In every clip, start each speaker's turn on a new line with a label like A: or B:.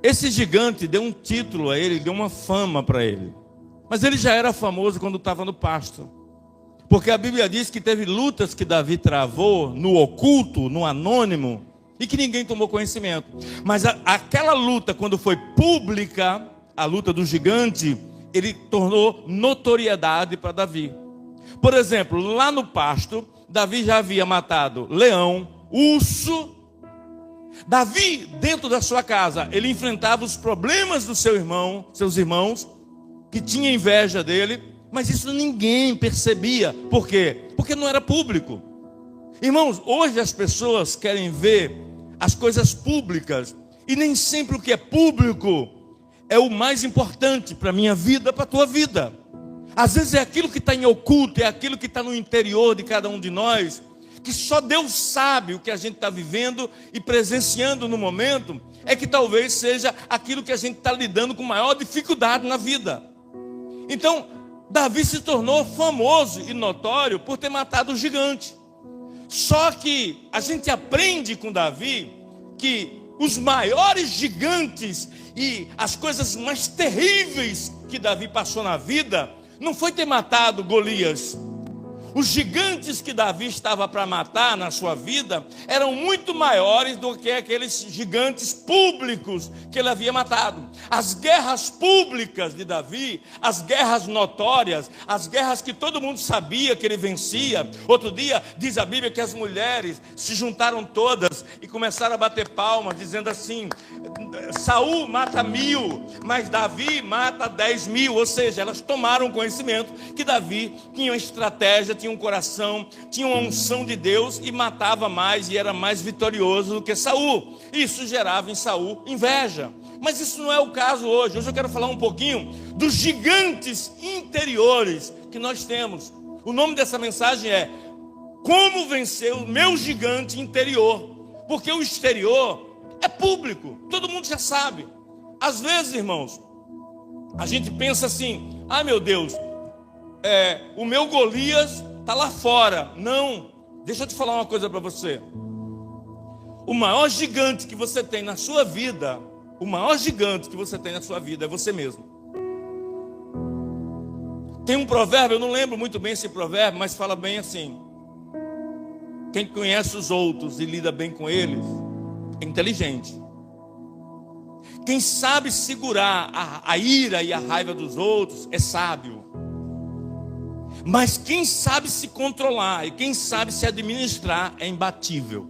A: Esse gigante deu um título a ele, deu uma fama para ele. Mas ele já era famoso quando estava no pasto. Porque a Bíblia diz que teve lutas que Davi travou no oculto, no anônimo, e que ninguém tomou conhecimento. Mas aquela luta, quando foi pública, a luta do gigante, ele tornou notoriedade para Davi. Por exemplo, lá no pasto, Davi já havia matado leão, urso. Davi, dentro da sua casa, ele enfrentava os problemas do seus irmãos, que tinham inveja dele, mas isso ninguém percebia. Por quê? Porque não era público. Irmãos, hoje as pessoas querem ver as coisas públicas, e nem sempre o que é público é o mais importante para a minha vida, para a tua vida. Às vezes é aquilo que está em oculto, é aquilo que está no interior de cada um de nós, que só Deus sabe o que a gente está vivendo e presenciando no momento, é que talvez seja aquilo que a gente está lidando com maior dificuldade na vida. Então, Davi se tornou famoso e notório por ter matado o gigante. Só que a gente aprende com Davi que os maiores gigantes e as coisas mais terríveis que Davi passou na vida não foi ter matado Golias. Os gigantes que Davi estava para matar na sua vida eram muito maiores do que aqueles gigantes públicos que ele havia matado. As guerras públicas de Davi, as guerras notórias, as guerras que todo mundo sabia que ele vencia. Outro dia diz a Bíblia que as mulheres se juntaram todas e começaram a bater palmas, dizendo assim: Saul mata 1000, mas Davi mata 10.000. Ou seja, elas tomaram conhecimento que Davi tinha uma estratégia, tinha um coração, tinha uma unção de Deus e matava mais e era mais vitorioso do que Saul. Isso gerava em Saul inveja. Mas isso não é o caso hoje. Hoje eu quero falar um pouquinho dos gigantes interiores que nós temos. O nome dessa mensagem é Como Vencer o Meu Gigante Interior. Porque o exterior é público, todo mundo já sabe. Às vezes, irmãos, a gente pensa assim: ah, meu Deus, o meu Golias está lá fora. Não, deixa eu te falar uma coisa para você. O maior gigante que você tem na sua vida, o maior gigante que você tem na sua vida é você mesmo. Tem um provérbio, eu não lembro muito bem esse provérbio, mas fala bem assim: quem conhece os outros e lida bem com eles é inteligente. Quem sabe segurar a ira e a raiva dos outros é sábio. Mas quem sabe se controlar e quem sabe se administrar é imbatível.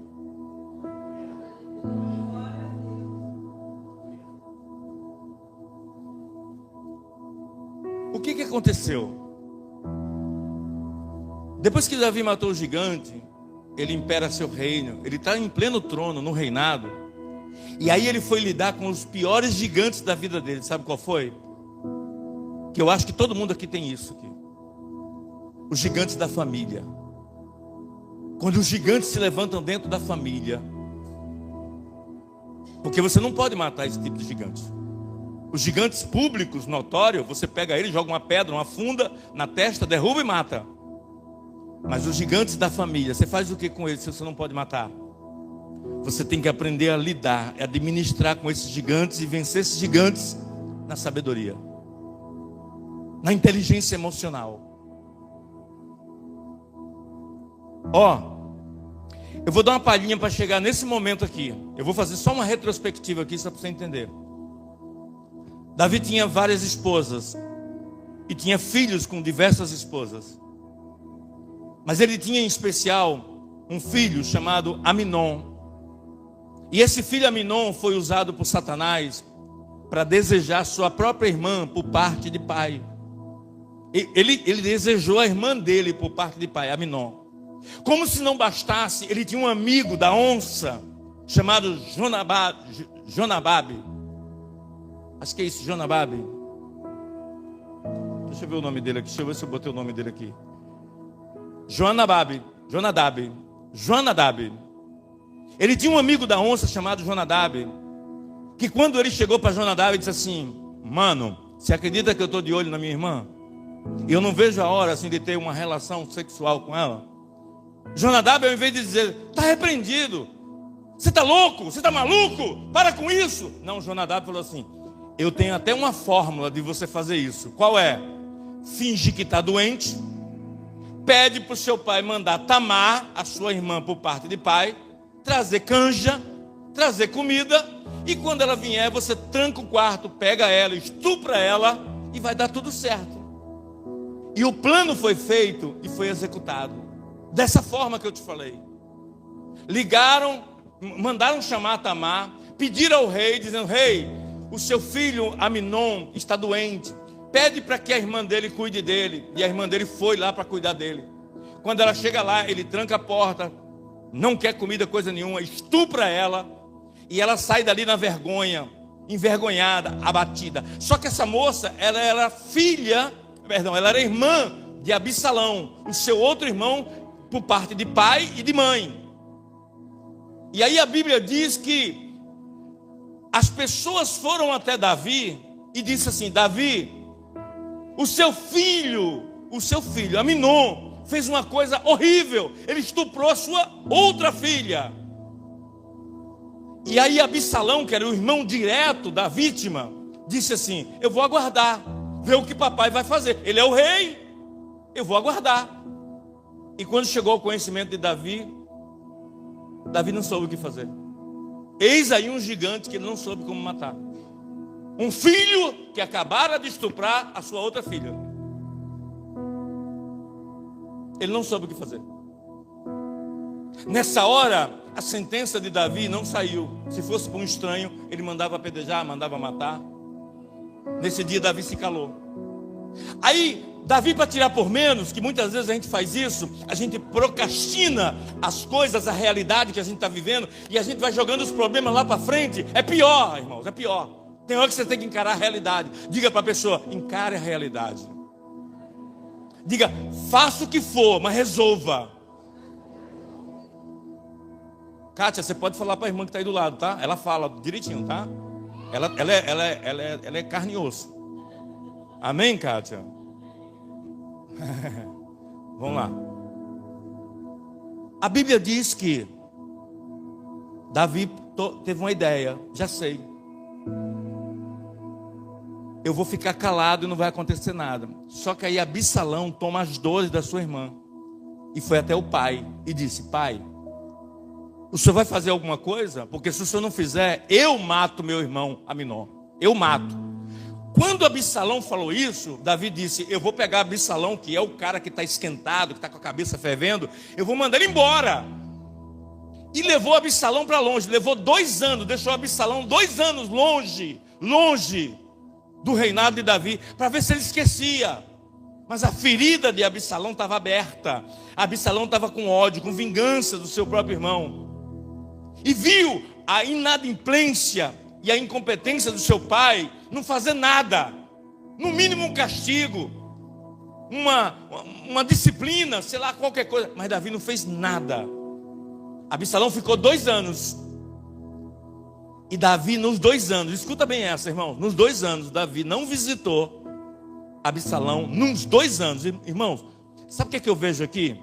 A: O que aconteceu? Depois que Davi matou o gigante, ele impera seu reino, ele está em pleno trono, no reinado. E aí ele foi lidar com os piores gigantes da vida dele. Sabe qual foi? Que eu acho que todo mundo aqui tem isso aqui. Os gigantes da família. Quando os gigantes se levantam dentro da família. Porque você não pode matar esse tipo de gigante. Os gigantes públicos, notórios, você pega ele, joga uma pedra, uma funda na testa, derruba e mata. Mas os gigantes da família, você faz o que com eles se você não pode matar? Você tem que aprender a lidar, a administrar com esses gigantes e vencer esses gigantes na sabedoria, na inteligência emocional. Eu vou dar uma palhinha para chegar nesse momento aqui. Eu vou fazer só uma retrospectiva aqui, só para você entender. Davi tinha várias esposas e tinha filhos com diversas esposas. Mas ele tinha em especial um filho chamado Aminon. E esse filho Aminon foi usado por Satanás para desejar sua própria irmã por parte de pai. Ele desejou a irmã dele por parte de pai, Aminon. Como se não bastasse, ele tinha um amigo da onça chamado Jonabab. Acho que é isso, Jonabab. Deixa eu ver o nome dele aqui. Deixa eu ver se eu botei o nome dele aqui. Jonadab. Ele tinha um amigo da onça chamado Jonadab, que quando ele chegou para Jonadab, ele disse assim: mano, você acredita que eu estou de olho na minha irmã? E eu não vejo a hora assim de ter uma relação sexual com ela. Jonadab, ao invés de dizer, está repreendido, Você está louco? Você está maluco? Para com isso. Não, Jonadab falou assim: eu tenho até uma fórmula de você fazer isso. Qual é? Finge que está doente, pede para o seu pai mandar Tamar, a sua irmã por parte de pai, trazer canja, trazer comida, e quando ela vier, você tranca o quarto, pega ela, estupra ela, e vai dar tudo certo. E o plano foi feito e foi executado dessa forma que eu te falei. Ligaram, mandaram chamar Tamar, pediram ao rei, dizendo: rei, o seu filho Aminon está doente, pede para que a irmã dele cuide dele. E a irmã dele foi lá para cuidar dele. Quando ela chega lá, ele tranca a porta, não quer comida, coisa nenhuma, estupra ela, e ela sai dali na vergonha, envergonhada, abatida. Só que essa moça, ela era ela era irmã de Absalão, o seu outro irmão por parte de pai e de mãe. E aí a Bíblia diz que as pessoas foram até Davi e disse assim: Davi, o seu filho Aminon fez uma coisa horrível, ele estuprou a sua outra filha. E aí Absalão, que era o irmão direto da vítima, disse assim: eu vou aguardar, ver o que papai vai fazer, ele é o rei, eu vou aguardar. E quando chegou ao conhecimento de Davi, Davi não soube o que fazer. Eis aí um gigante que ele não soube como matar. Um filho que acabara de estuprar a sua outra filha. Ele não soube o que fazer. Nessa hora, a sentença de Davi não saiu. Se fosse para um estranho, ele mandava apedrejar, mandava matar. Nesse dia, Davi se calou. Aí, Davi, para tirar por menos, que muitas vezes a gente faz isso, a gente procrastina as coisas, a realidade que a gente está vivendo, e a gente vai jogando os problemas lá para frente. É pior, irmãos, é pior. Tem hora que você tem que encarar a realidade. Diga para a pessoa: encare a realidade. Diga: faça o que for, mas resolva. Kátia, você pode falar para a irmã que está aí do lado, tá? Ela fala direitinho, tá? Ela é carne e osso. Amém, Kátia? Vamos lá. A Bíblia diz que Davi teve uma ideia. Já sei. Eu vou ficar calado e não vai acontecer nada. Só que aí Absalão toma as dores da sua irmã e foi até o pai e disse: pai, o senhor vai fazer alguma coisa? Porque se o senhor não fizer, eu mato meu irmão Aminon. Eu mato. Quando Absalão falou isso, Davi disse: eu vou pegar Absalão, que é o cara que está esquentado, que está com a cabeça fervendo, eu vou mandar ele embora. E levou Absalão para longe. Levou 2 anos, deixou Absalão 2 anos longe do reinado de Davi, para ver se ele esquecia. Mas a ferida de Absalão estava aberta. Absalão estava com ódio, com vingança do seu próprio irmão. E viu a inadimplência e a incompetência do seu pai não fazer nada. No mínimo um castigo, uma disciplina, sei lá, qualquer coisa. Mas Davi não fez nada. Absalão ficou 2 anos. E Davi, nos 2 anos, escuta bem essa, irmão. Nos 2 anos, Davi não visitou Absalão. Nos 2 anos, irmãos, sabe o que é que eu vejo aqui?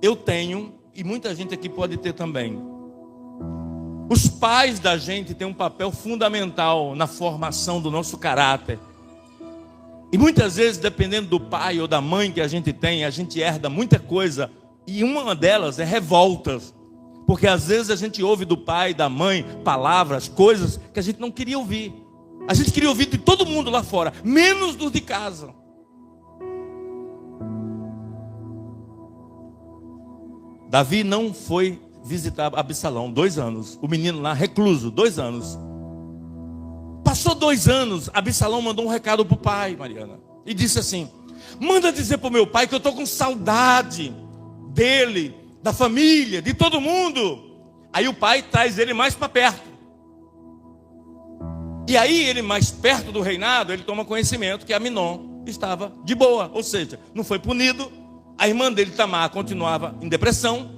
A: Eu tenho, e muita gente aqui pode ter também. Os pais da gente têm um papel fundamental na formação do nosso caráter. E muitas vezes, dependendo do pai ou da mãe que a gente herda muita coisa. E uma delas é revoltas. Porque às vezes a gente ouve do pai, da mãe, palavras, coisas que a gente não queria ouvir. A gente queria ouvir de todo mundo lá fora, menos dos de casa. Davi não foi visitar Absalão 2 anos. O menino lá recluso, 2 anos. Passou 2 anos, Absalão mandou um recado para o pai, Mariana. E disse assim: manda dizer para o meu pai que eu estou com saudade dele, da família, de todo mundo. Aí o pai traz ele mais para perto. E aí ele mais perto do reinado, ele toma conhecimento que Aminon estava de boa. Ou seja, não foi punido. A irmã dele, Tamar, continuava em depressão.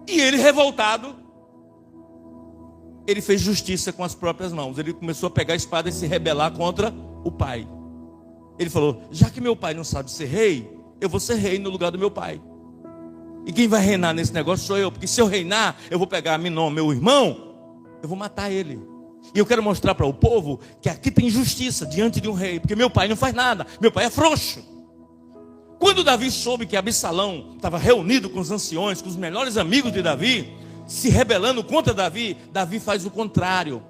A: E ele, revoltado, ele fez justiça com as próprias mãos. Ele começou a pegar a espada e se rebelar contra o pai. Ele falou: já que meu pai não sabe ser rei, eu vou ser rei no lugar do meu pai. E quem vai reinar nesse negócio sou eu. Porque se eu reinar, eu vou pegar Aminon, meu irmão, eu vou matar ele. E eu quero mostrar para o povo que aqui tem justiça diante de um rei. Porque meu pai não faz nada. Meu pai é frouxo. Quando Davi soube que Absalão estava reunido com os anciões, com os melhores amigos de Davi, se rebelando contra Davi, Davi faz o contrário.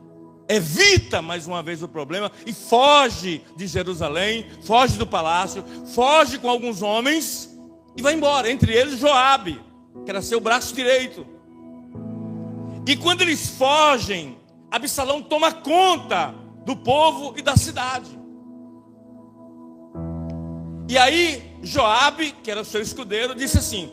A: Evita mais uma vez o problema e foge de Jerusalém, foge do palácio, foge com alguns homens e vai embora. Entre eles Joabe, que era seu braço direito. E quando eles fogem, Absalão toma conta do povo e da cidade. E aí Joabe, que era seu escudeiro, disse assim: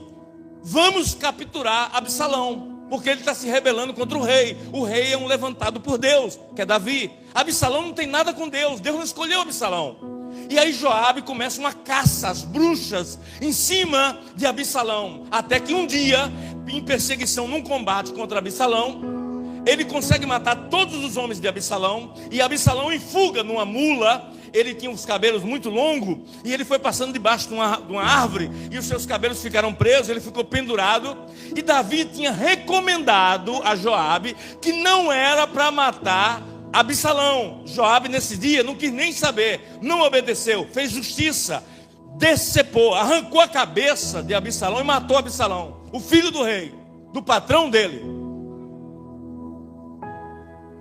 A: vamos capturar Absalão, porque ele está se rebelando contra o rei. O rei é um levantado por Deus, que é Davi. Absalão não tem nada com Deus. Deus não escolheu Absalão. E aí Joabe começa uma caça às bruxas em cima de Absalão. Até que um dia, em perseguição num combate contra Absalão, ele consegue matar todos os homens de Absalão. E Absalão em fuga numa mula. Ele tinha os cabelos muito longos e ele foi passando debaixo de uma árvore e os seus cabelos ficaram presos, ele ficou pendurado. E Davi tinha recomendado a Joabe que não era para matar Absalão. Joabe nesse dia não quis nem saber, não obedeceu, fez justiça, decepou, arrancou a cabeça de Absalão e matou Absalão, o filho do rei, do patrão dele.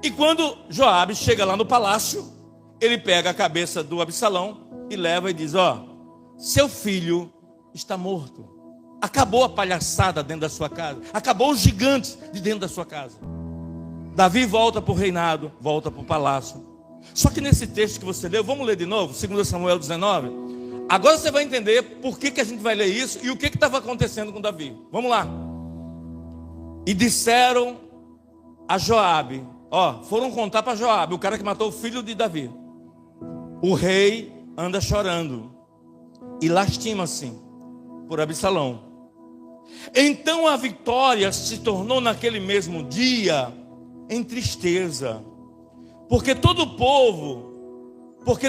A: E quando Joabe chega lá no palácio, ele pega a cabeça do Absalão e leva e diz: ó, seu filho está morto. Acabou a palhaçada dentro da sua casa. Acabou os gigantes de dentro da sua casa. Davi volta para o reinado, volta para o palácio. Só que nesse texto que você leu, vamos ler de novo, 2 Samuel 19. Agora você vai entender por que a gente vai ler isso e o que estava acontecendo com Davi. Vamos lá. E disseram a Joabe, ó, foram contar para Joabe, o cara que matou o filho de Davi: o rei anda chorando e lastima-se por Absalão. Então a vitória se tornou naquele mesmo dia em tristeza, porque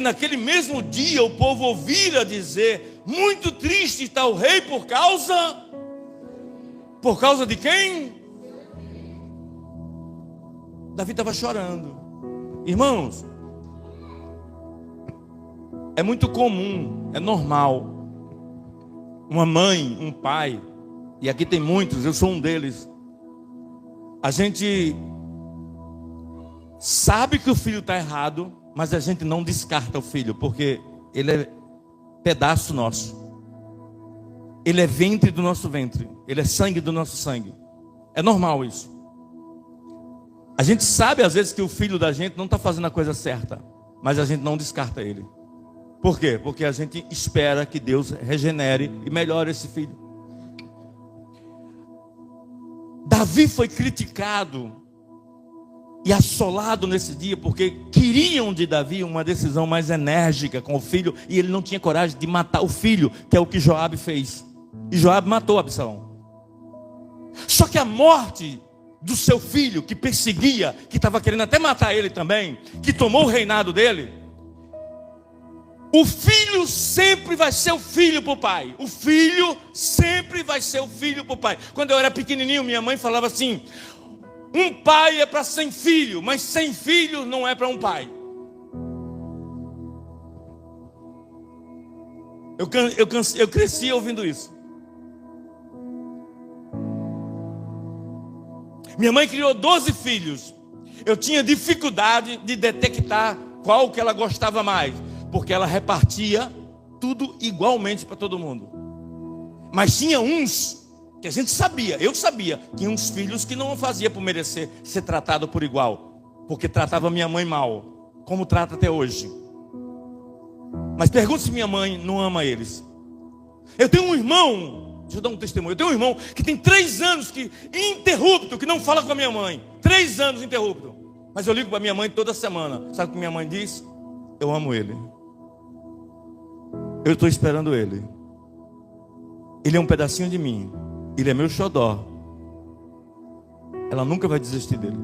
A: naquele mesmo dia o povo ouvira dizer: muito triste está o rei por causa de quem? Davi estava chorando. Irmãos, é muito comum, é normal, uma mãe, um pai, e aqui tem muitos, eu sou um deles, a gente sabe que o filho está errado, mas a gente não descarta o filho, porque ele é pedaço nosso, ele é ventre do nosso ventre, ele é sangue do nosso sangue. É normal isso. A gente sabe às vezes que o filho da gente não está fazendo a coisa certa, mas a gente não descarta ele. Por quê? Porque a gente espera que Deus regenere e melhore esse filho. Davi foi criticado e assolado nesse dia porque queriam de Davi uma decisão mais enérgica com o filho e ele não tinha coragem de matar o filho, que é o que Joabe fez. E Joabe matou Absalão. Só que a morte do seu filho, que perseguia, que estava querendo até matar ele também, que tomou o reinado dele, o filho sempre vai ser o filho para o pai. O filho sempre vai ser o filho para o pai. Quando eu era pequenininho, minha mãe falava assim: um pai é para 100 filhos, mas 100 filhos não é para um pai. Eu cresci ouvindo isso. Minha mãe criou 12 filhos. Eu tinha dificuldade de detectar qual que ela gostava mais, porque ela repartia tudo igualmente para todo mundo. Mas tinha uns que a gente sabia, eu sabia, tinha uns filhos que não fazia por merecer ser tratado por igual, porque tratava minha mãe mal, como trata até hoje. Mas pergunta se minha mãe não ama eles. Eu tenho um irmão, deixa eu dar um testemunho, eu tenho um irmão que tem 3 anos ininterrupto, que não fala com a minha mãe, 3 anos ininterrupto. Mas eu ligo para minha mãe toda semana. Sabe o que minha mãe diz? Eu amo ele. Eu estou esperando ele. Ele é um pedacinho de mim. Ele é meu xodó. Ela nunca vai desistir dele.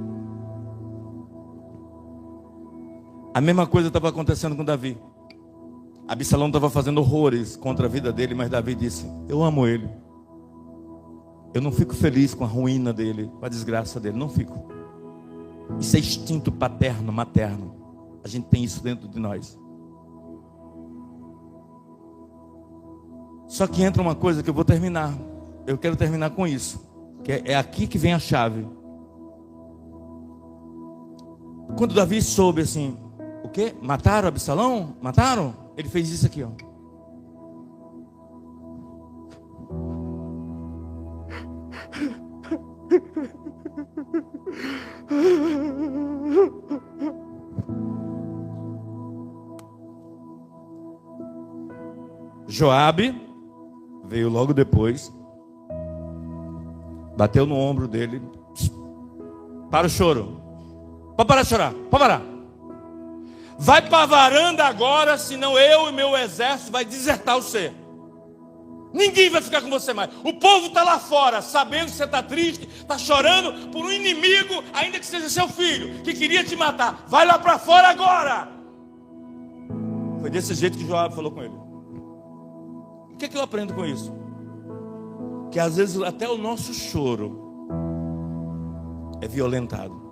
A: A mesma coisa estava acontecendo com Davi. Absalão estava fazendo horrores contra a vida dele, mas Davi disse: eu amo ele. Eu não fico feliz com a ruína dele, com a desgraça dele, não fico. Isso é instinto paterno, materno. A gente tem isso dentro de nós. Só que entra uma coisa que eu vou terminar. Eu quero terminar com isso. Que é aqui que vem a chave. Quando Davi soube assim, o quê? Mataram Absalão? Mataram? Ele fez isso aqui, ó. Joabe veio logo depois, bateu no ombro dele. Para o choro. Pode parar de chorar, pode parar. Vai para a varanda agora, senão eu e meu exército vai desertar você. Ninguém vai ficar com você mais. O povo está lá fora, sabendo que você está triste, está chorando por um inimigo, ainda que seja seu filho, que queria te matar. Vai lá para fora agora. Foi desse jeito que Joabe falou com ele. O que é que eu aprendo com isso? Que às vezes até o nosso choro é violentado.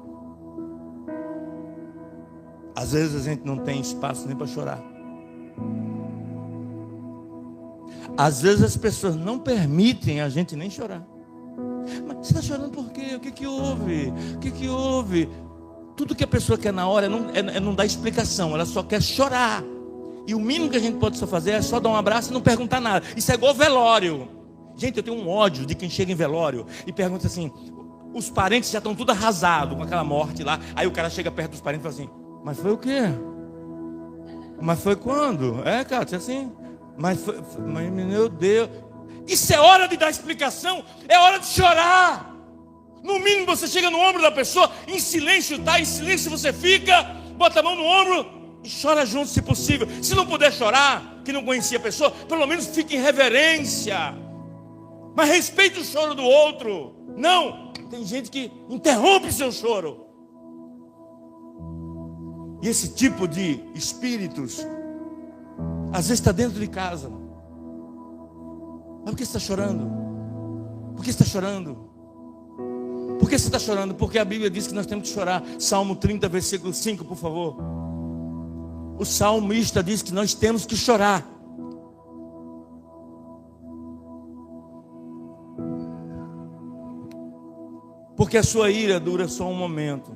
A: Às vezes a gente não tem espaço nem para chorar. Às vezes as pessoas não permitem a gente nem chorar. Mas você está chorando por quê? O que que houve? O que que houve? Tudo que a pessoa quer na hora não dá explicação. Ela só quer chorar. E o mínimo que a gente pode só fazer é só dar um abraço e não perguntar nada. Isso é igual velório. Gente, eu tenho um ódio de quem chega em velório e pergunta assim, os parentes já estão tudo arrasados com aquela morte lá. Aí o cara chega perto dos parentes e fala assim, mas foi o quê? Mas foi quando? É, cara, assim. Mas meu Deus. Isso é hora de dar explicação. É hora de chorar. No mínimo você chega no ombro da pessoa, em silêncio, tá? Em silêncio você fica, bota a mão no ombro e chora junto, se possível. Se não puder chorar, que não conhecia a pessoa, pelo menos fique em reverência. Mas respeite o choro do outro. Não, tem gente que interrompe seu choro. E esse tipo de espíritos às vezes está dentro de casa. Mas por que você está chorando? Por que você está chorando? Por que você está chorando? Porque a Bíblia diz que nós temos que chorar. Salmo 30, versículo 5, por favor. O salmista diz que nós temos que chorar. Porque a sua ira dura só um momento.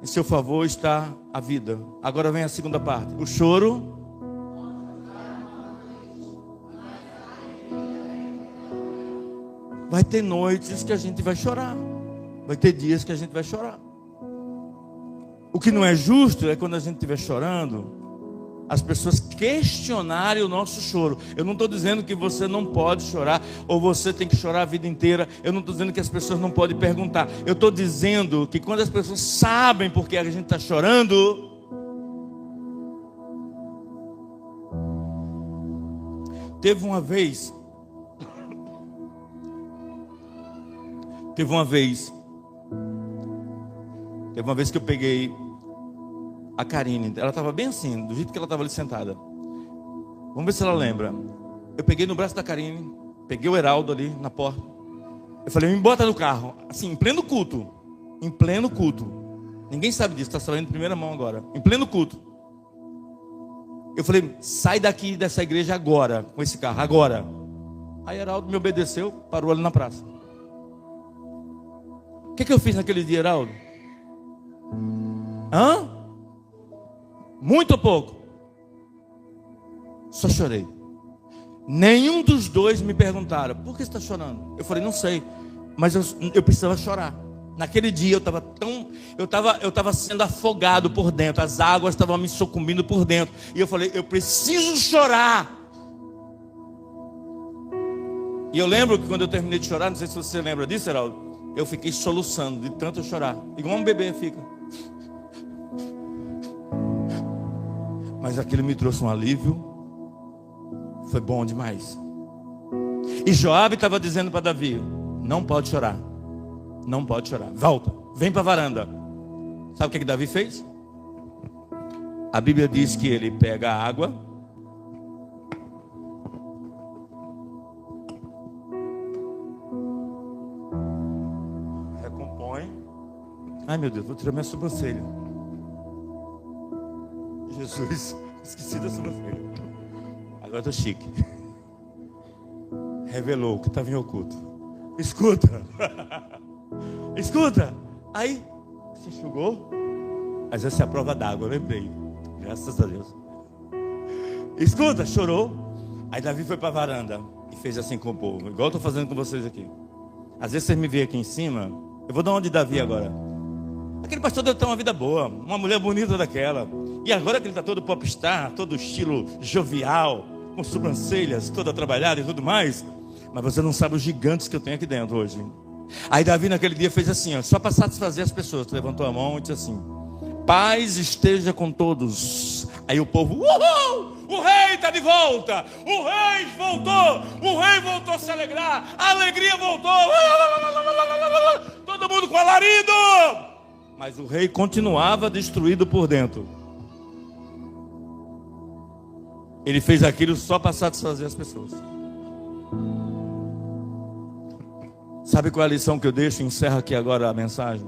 A: Em seu favor está a vida. Agora vem a segunda parte. O choro vai ter noites que a gente vai chorar. Vai ter dias que a gente vai chorar. O que não é justo é quando a gente estiver chorando, as pessoas questionarem o nosso choro. Eu não estou dizendo que você não pode chorar, ou você tem que chorar a vida inteira. Eu não estou dizendo que as pessoas não podem perguntar. Eu estou dizendo que quando as pessoas sabem por que a gente está chorando, teve uma vez que eu peguei a Karine, ela estava bem assim, do jeito que ela estava ali sentada. Vamos ver se ela lembra. Eu peguei no braço da Karine, peguei o Heraldo ali na porta. Eu falei, me bota no carro, assim, em pleno culto. Em pleno culto. Ninguém sabe disso, está sabendo em primeira mão agora. Em pleno culto. Eu falei, sai daqui dessa igreja agora, com esse carro, agora. Aí Heraldo me obedeceu, parou ali na praça. O que eu fiz naquele dia, Heraldo? Hã? Muito ou pouco? Só chorei. Nenhum dos dois me perguntaram, por que você está chorando? Eu falei, não sei, mas eu precisava chorar. Naquele dia eu estava sendo afogado por dentro, as águas estavam me sucumbindo por dentro. E eu falei, eu preciso chorar. E eu lembro que quando eu terminei de chorar, não sei se você lembra disso, Heraldo, eu fiquei soluçando de tanto eu chorar, igual um bebê fica. Mas aquilo me trouxe um alívio. Foi bom demais. E Joabe estava dizendo para Davi, não pode chorar. Não pode chorar. Volta, vem para a varanda. Sabe o que Davi fez? A Bíblia diz que ele pega a água, Ai meu Deus, vou tirar minha sobrancelha. Jesus, esqueci da sobrancelha. Agora estou chique. Revelou o que estava em oculto. Escuta. Escuta. Aí, se enxugou. Mas essa é a prova d'água, eu lembrei. Graças a Deus. Escuta, chorou. Aí Davi foi para a varanda e fez assim com o povo, igual eu estou fazendo com vocês aqui. Às vezes vocês me veem aqui em cima. Eu vou dar uma de Davi agora. Aquele pastor deve ter uma vida boa, uma mulher bonita daquela. E agora que ele está todo popstar, todo estilo jovial, com sobrancelhas toda trabalhada e tudo mais. Mas você não sabe os gigantes que eu tenho aqui dentro hoje. Aí Davi naquele dia fez assim, ó, só para satisfazer as pessoas. Levantou a mão e disse assim: paz esteja com todos. Aí o povo, uhul! O rei está de volta! O rei voltou! O rei voltou a se alegrar! A alegria voltou! Todo mundo com alarido! Mas o rei continuava destruído por dentro. Ele fez aquilo só para satisfazer as pessoas. Sabe qual é a lição que eu deixo? Encerro aqui agora a mensagem.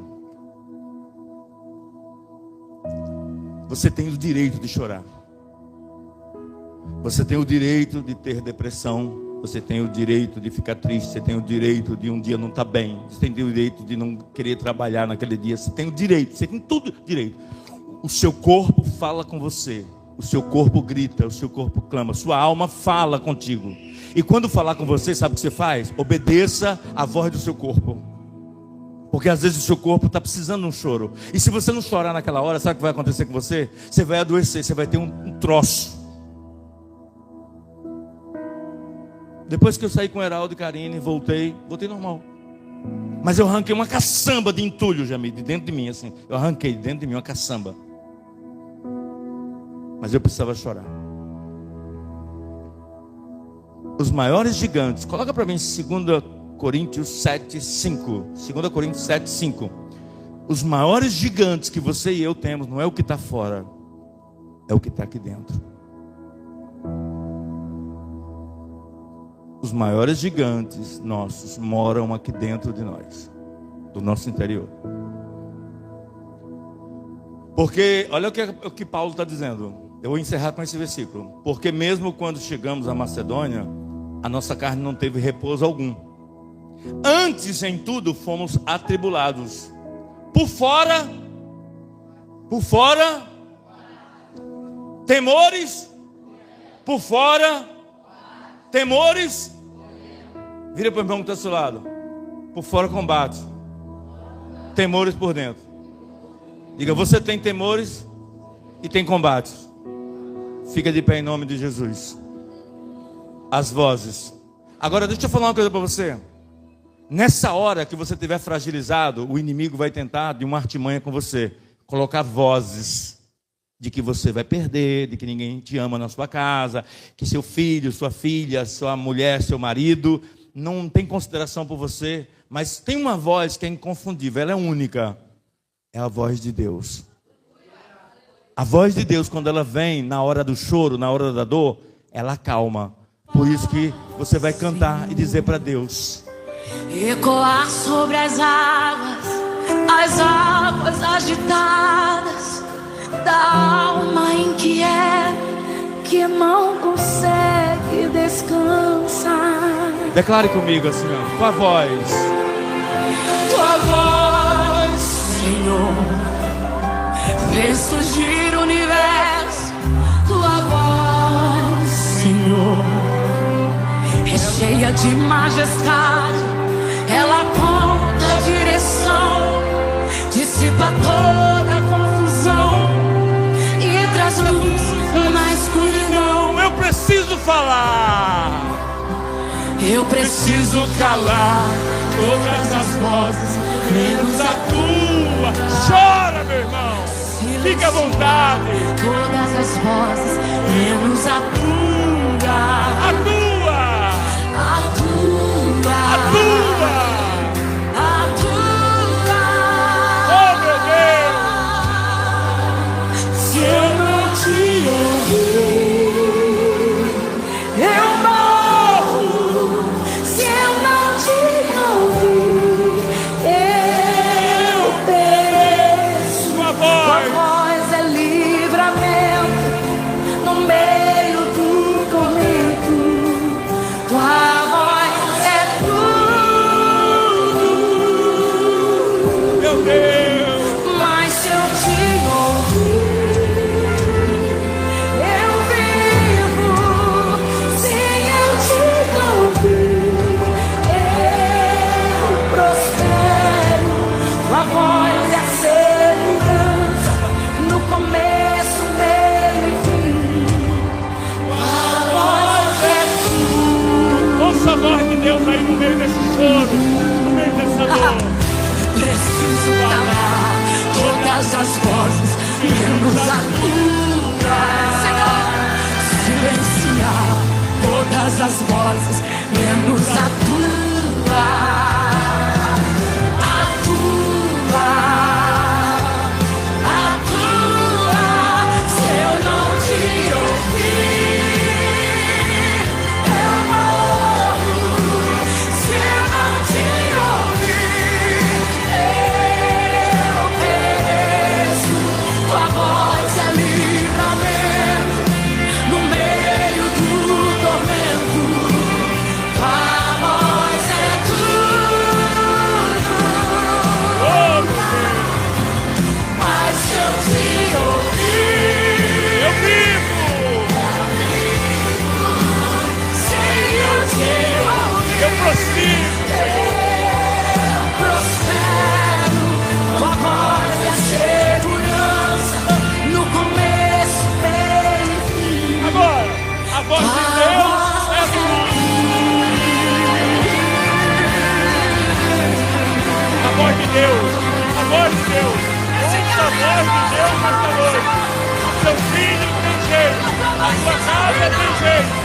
A: Você tem o direito de chorar. Você tem o direito de ter depressão. Você tem o direito de ficar triste. Você tem o direito de um dia não estar bem. Você tem o direito de não querer trabalhar naquele dia. Você tem o direito. Você tem tudo direito. O seu corpo fala com você. O seu corpo grita. O seu corpo clama. Sua alma fala contigo. E quando falar com você, sabe o que você faz? Obedeça a voz do seu corpo. Porque às vezes o seu corpo está precisando de um choro. E se você não chorar naquela hora, sabe o que vai acontecer com você? Você vai adoecer. Você vai ter um troço. Depois que eu saí com o Heraldo e Karine, voltei normal. Mas eu arranquei uma caçamba de entulho, Jamil, de dentro de mim, assim. Eu arranquei de dentro de mim uma caçamba. Mas eu precisava chorar. Os maiores gigantes, coloca para mim 2 Coríntios 7, 5. 2 Coríntios 7, 5. Os maiores gigantes que você e eu temos, não é o que está fora, é o que está aqui dentro. Os maiores gigantes nossos moram aqui dentro de nós, do nosso interior. Porque, olha o que Paulo está dizendo. Eu vou encerrar com esse versículo. Porque mesmo quando chegamos à Macedônia, a nossa carne não teve repouso algum. Antes, em tudo, fomos atribulados. Por fora, temores. Por fora, temores. Vira para o irmão que está ao seu lado. Por fora, combate. Temores por dentro. Diga, você tem temores e tem combates. Fica de pé em nome de Jesus. As vozes. Agora deixa eu falar uma coisa para você. Nessa hora que você estiver fragilizado, o inimigo vai tentar de uma artimanha com você. Colocar vozes de que você vai perder, de que ninguém te ama na sua casa, que seu filho, sua filha, sua mulher, seu marido não tem consideração por você. Mas tem uma voz que é inconfundível, ela é única. É a voz de Deus. A voz de Deus, quando ela vem na hora do choro, na hora da dor, ela acalma. Por isso que você vai cantar e dizer para Deus:
B: ecoar sobre as águas agitadas da alma inquieta que não consegue descansar.
A: Declare comigo assim, ó, tua voz,
B: Senhor, fez surgir o universo. Tua voz, Senhor, é cheia de majestade. Ela aponta a direção, dissipa toda a confusão e traz luz na escuridão.
A: eu preciso falar.
B: Eu preciso calar
A: Todas as vozes, menos a tua. Chora, meu irmão. Fica à vontade.
B: todas as vozes, menos a tua.
A: A tua.
B: A tua.
A: A tua.
B: A tua.
A: Oh, meu Deus.
B: Se eu não te ouvir, eu morro. Se eu não te ouvir, eu pereço. menos a tua. Senhor, silenciar todas as vozes, menos a tua. Se eu não te ouvir, eu morro. Se eu não te ouvir, eu pereço. Tua voz é livramento no meio do tormento. Tua voz é tudo. Mas se eu te ouvir,
A: Eu vivo!
B: sem eu te ouvir,
A: Eu prossigo!
B: eu prospero. Tua voz é segurança no começo, meio e fim.
A: Agora, a voz de Deus é a voz de Deus, a voz de Deus. Ouça a voz de Deus nesta noite. Seu filho tem jeito, a sua casa tem jeito.